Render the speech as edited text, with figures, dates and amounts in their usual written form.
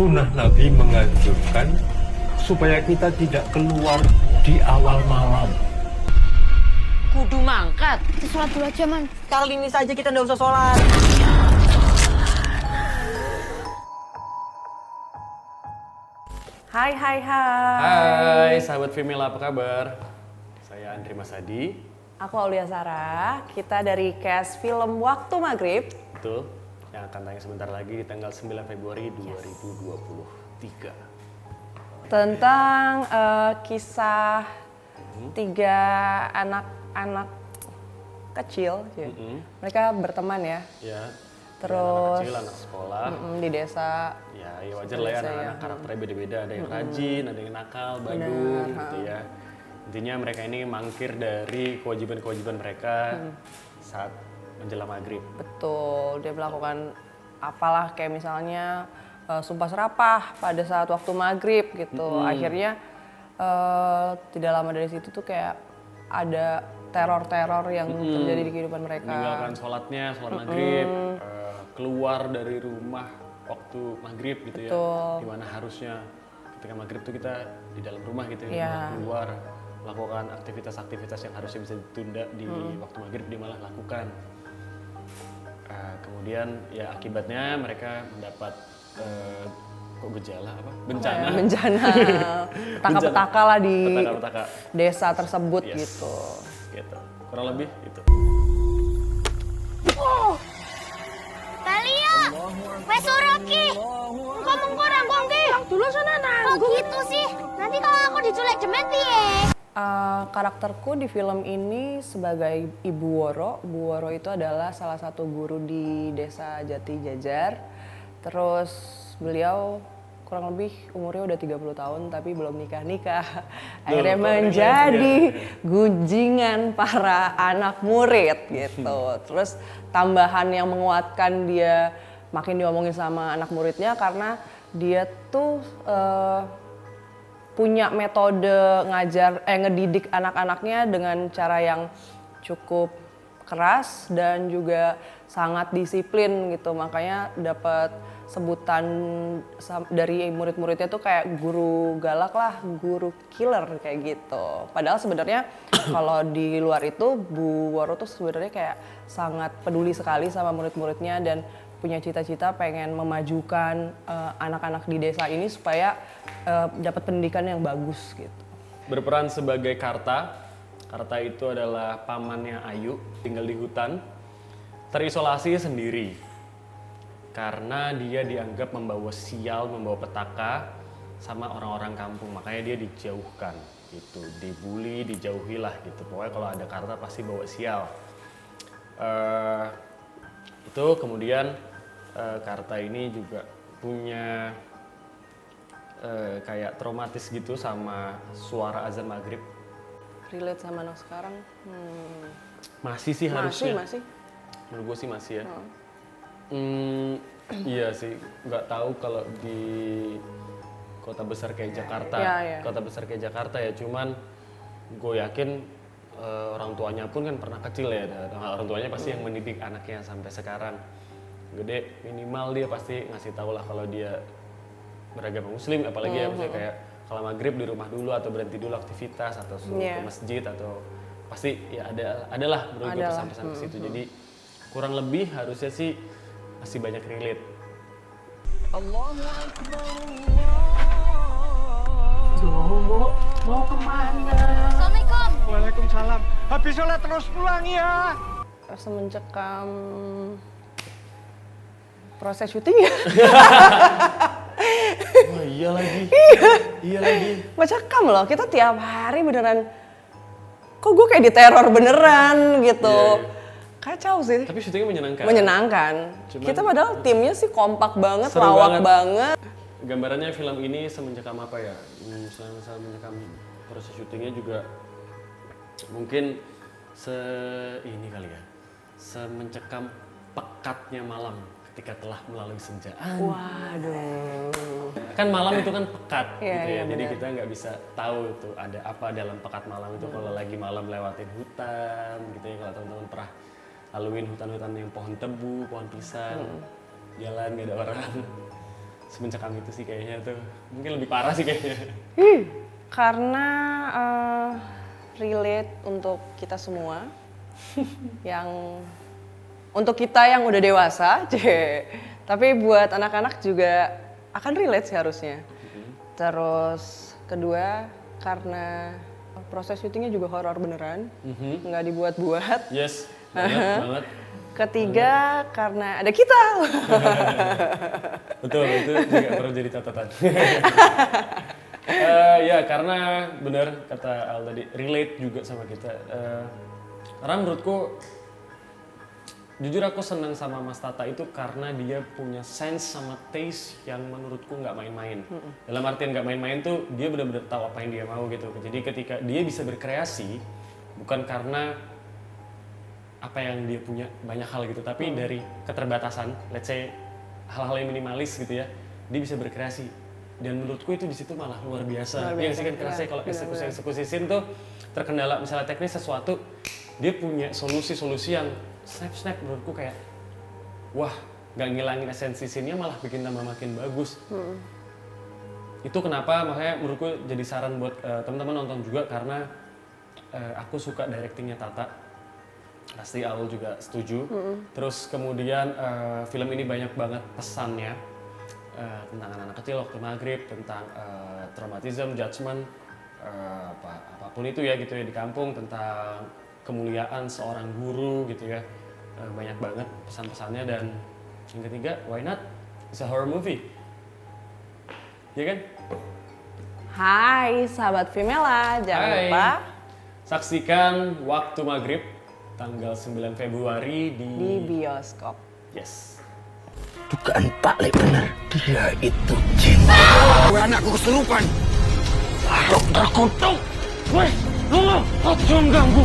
Sunnah Nabi menganjurkan supaya kita tidak keluar di awal malam. Kudu mangkat. Kita sholat dulu aja, Man. Kali ini saja kita nggak usah sholat. Hai. Hai sahabat Female, apa kabar? Saya Andri Masadi. Aku Aulia Sarah, kita dari cast film Waktu Maghrib. Betul, yang akan tayang sebentar lagi di tanggal 9 Februari 2023. Tentang kisah tiga anak-anak kecil. Mereka berteman ya. Ya, Terus anak kecil, anak sekolah. di desa. Ya wajar lah ya, anak-anak karakternya beda-beda. Ada yang rajin, ada yang nakal, badung gitu ya. Intinya mereka ini mangkir dari kewajiban-kewajiban mereka saat menjelang maghrib. Betul, dia melakukan apalah kayak misalnya sumpah serapah pada saat waktu maghrib gitu. Akhirnya tidak lama dari situ tuh kayak ada teror-teror yang terjadi di kehidupan mereka. Meninggalkan sholat maghrib, keluar dari rumah waktu maghrib gitu. Betul. Ya. Dimana harusnya ketika maghrib tuh kita di dalam rumah gitu ya, malah keluar melakukan aktivitas-aktivitas yang harusnya bisa ditunda di waktu maghrib, dia malah lakukan. Kemudian ya akibatnya mereka mendapat bencana. Bencana, petaka-petaka lah di Petaka-petaka. desa tersebut Yes. gitu. Gitu. Kurang lebih itu. Talia, wes Rocky. Engkau nanggung ki. Dulu sana nanggung. Kok gitu sih? Nanti kalau aku diculik jemet piye? Karakterku di film ini sebagai Ibu Woro. Bu Woro itu adalah salah satu guru di desa Jati Jajar. Terus beliau kurang lebih umurnya udah 30 tahun tapi belum nikah-nikah. Akhirnya menjadi gunjingan para anak murid gitu. Terus tambahan yang menguatkan dia makin diomongin sama anak muridnya karena dia tuh punya metode ngedidik anak-anaknya dengan cara yang cukup keras dan juga sangat disiplin gitu. Makanya dapat sebutan dari murid-muridnya tuh kayak guru galak lah, guru killer kayak gitu. Padahal sebenarnya kalau di luar itu Bu Woro tuh sebenarnya kayak sangat peduli sekali sama murid-muridnya dan punya cita-cita pengen memajukan anak-anak di desa ini supaya dapat pendidikan yang bagus gitu. Berperan sebagai Karta. Karta itu adalah pamannya Ayu, tinggal di hutan, terisolasi sendiri. Karena dia dianggap membawa sial, membawa petaka sama orang-orang kampung, makanya dia dijauhkan gitu, dibully, dijauhilah gitu. Pokoknya kalau ada Karta pasti bawa sial. Itu kemudian Karta ini juga punya kayak traumatis gitu sama suara azan maghrib. Relate sama anak sekarang? Masih sih harusnya. Masih. Menurut gue sih masih ya. Iya sih, nggak tahu kalau di kota besar kayak Jakarta. Kota besar kayak Jakarta ya, cuman gue yakin orang tuanya pun kan pernah kecil ya. Orang tuanya pasti yang mendidik anaknya sampai sekarang. Gede minimal dia pasti ngasih tahu lah kalau dia beragama muslim, apalagi ya misalnya kayak kalau maghrib di rumah dulu atau berhenti dulu aktivitas atau suruh ke masjid atau pasti ya adalah menurut gue pesan-pesan ke situ. Jadi kurang lebih harusnya sih masih banyak relate. Allahu Akbar. Mau kemana? Assalamualaikum. Waalaikumsalam. Habis sholat terus pulang ya. Rasa mencekam proses syuting ya? Wah iya lagi. Iya lagi. Mencekam loh, kita tiap hari beneran kok gue kayak diteror beneran gitu. Kacau sih. Tapi syutingnya menyenangkan. Menyenangkan. Kita padahal timnya sih kompak banget, lawak banget. Gambarannya film ini semencekam apa ya? Misalnya mencekam proses syutingnya juga mungkin ini kali ya. Semencekam pekatnya malam ketika telah melalui senja. Waduh. Kan malam itu kan pekat gitu ya. Iya, Jadi benar. kita nggak bisa tahu tuh ada apa dalam pekat malam itu kalau lagi malam lewatin hutan gitu ya. Kalau teman-teman pernah laluin hutan-hutan yang pohon tebu, pohon pisang, jalan nggak ada orang. semencekam itu sih kayaknya tuh. Mungkin lebih parah sih kayaknya. Karena relate untuk kita semua yang untuk kita yang udah dewasa, tapi buat anak-anak juga akan relate sih harusnya. Terus kedua karena proses syutingnya juga horor beneran, nggak dibuat-buat. Yes, banget. Ketiga karena ada kita. Betul, itu juga perlu jadi catatan. Ya karena benar kata Al tadi, relate juga sama kita. Karena menurutku, jujur aku senang sama Mas Tata itu karena dia punya sense sama taste yang menurutku nggak main-main. Dalam artian nggak main-main tuh dia benar-benar tahu apa yang dia mau gitu. Jadi ketika dia bisa berkreasi, bukan karena apa yang dia punya banyak hal gitu, tapi dari keterbatasan, let's say hal-hal yang minimalis gitu ya, dia bisa berkreasi. Dan menurutku itu di situ malah luar biasa. Yang sih kan kerasa kalau eksekusi scene tuh terkendala misalnya teknis sesuatu, dia punya solusi-solusi yang snap menurutku kayak wah, nggak ngilangin esensi scene-nya, malah bikin tambah makin bagus. Itu kenapa makanya menurutku jadi saran buat teman-teman nonton juga, karena aku suka directingnya Tata. Pasti Aul juga setuju. Terus kemudian film ini banyak banget pesannya tentang anak-anak kecil waktu maghrib, tentang traumatism, judgment, apapun itu ya gitu ya di kampung, tentang kemuliaan seorang guru gitu ya. Banyak banget pesan-pesannya. Dan yang ketiga, why not? It's a horror movie. Ya kan? Hai sahabat Vimela, jangan lupa saksikan Waktu Maghrib tanggal 9 Februari di bioskop. Yes. Dugaan Pak Le benar, dia itu jin. Anakku kesurupan. Harap terkutuk. Weh, lu, jangan ganggu.